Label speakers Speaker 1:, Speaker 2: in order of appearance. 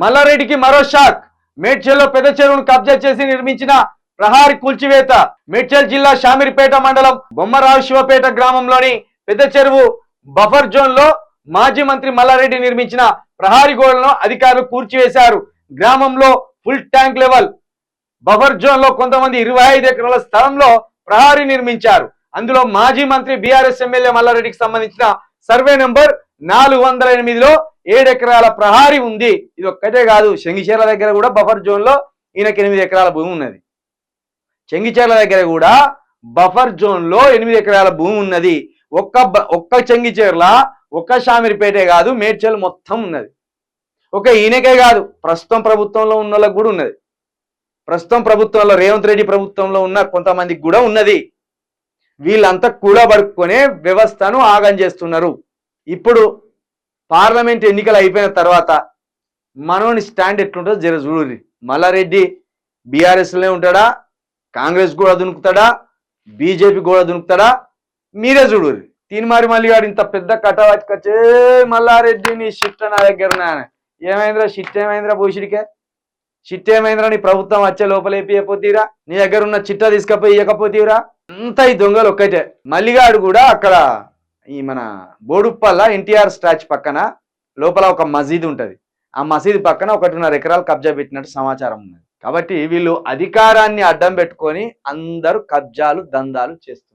Speaker 1: మల్లారెడ్డికి మరో షాక్. మేడ్చల్లో పెద్ద చెరువును కబ్జా చేసి నిర్మించిన ప్రహారీ కూల్చివేత. మేడ్చల్ జిల్లా షామీర్పేట మండలం బొమ్మరావు శివపేట గ్రామంలోని పెద్ద చెరువు బఫర్ జోన్ లో మాజీ మంత్రి మల్లారెడ్డి నిర్మించిన ప్రహారీ గోడలను అధికారులు కూల్చివేశారు. గ్రామంలో full tank level buffer zone లో కొంతమంది 25 ఎకరాల స్థలంలో ప్రహారీ నిర్మించారు. అందులో మాజీ మంత్రి బీఆర్ఎస్ ఎమ్మెల్యే మల్లారెడ్డికి సంబంధించిన సర్వే నెంబర్ 408లో 7 ఎకరాల ప్రహారీ ఉంది. ఇది ఒక్కటే కాదు, చెంగిచేర్ల దగ్గర కూడా బఫర్ జోన్ లో ఈయనకి 8 ఎకరాల భూమి ఉన్నది. చెంగిచేర్ల దగ్గర కూడా బఫర్ జోన్ లో 8 ఎకరాల భూమి ఉన్నది. ఒక్క చెంగిచేర్ల, ఒక్క షామీర్పేటే కాదు, మేడ్చల్ మొత్తం ఉన్నది. ఒక ఈయనకే కాదు, ప్రస్తుతం ప్రభుత్వంలో ఉన్న వాళ్ళకి కూడా ఉన్నది. ప్రస్తుతం ప్రభుత్వంలో రేవంత్ రెడ్డి ప్రభుత్వంలో ఉన్న కొంతమందికి కూడా ఉన్నది. వీళ్ళంతా కూడబడుకునే వ్యవస్థను ఆగం చేస్తున్నారు. ఇప్పుడు పార్లమెంట్ ఎన్నికలు అయిపోయిన తర్వాత మనోని స్టాండ్ ఎట్లుంటుందో జర చూడుర్రి. మల్లారెడ్డి బీఆర్ఎస్లోనే ఉంటాడా, కాంగ్రెస్ కూడా దునుకుతాడా, బీజేపీ కూడా దునుకుతాడా, మీరే చూడుర్రి. తీన్మారి మళ్ళీ వాడు ఇంత పెద్ద కట్టవచ్చుకొచ్చే మల్లారెడ్డి నీ షిట్ నా దగ్గర ఏమైందిరా, షిట్ ఏమైందిరా, భూషిడికే షిట్ ఏమైందిరా, నీ ప్రభుత్వం వచ్చే లోపల వేపియపోతీరా, నీ దగ్గర ఉన్న చిట్ట తీసుకపోయి ఇవ్వకపోతీరా, అంతా ఈ దొంగలు ఒక్కటే. మల్లిగాడు కూడా అక్కడ ఈ మన బోడుప్పల్ల ఎన్టీఆర్ స్టాచ్యూ పక్కన లోపల ఒక మసీద్ ఉంటది. ఆ మసీద్ పక్కన 1.5 ఎకరాలు కబ్జా పెట్టినట్టు సమాచారం ఉన్నది. కాబట్టి వీళ్ళు అధికారాన్ని అడ్డం పెట్టుకొని అందరూ కబ్జాలు దందాలు చేస్తున్నారు.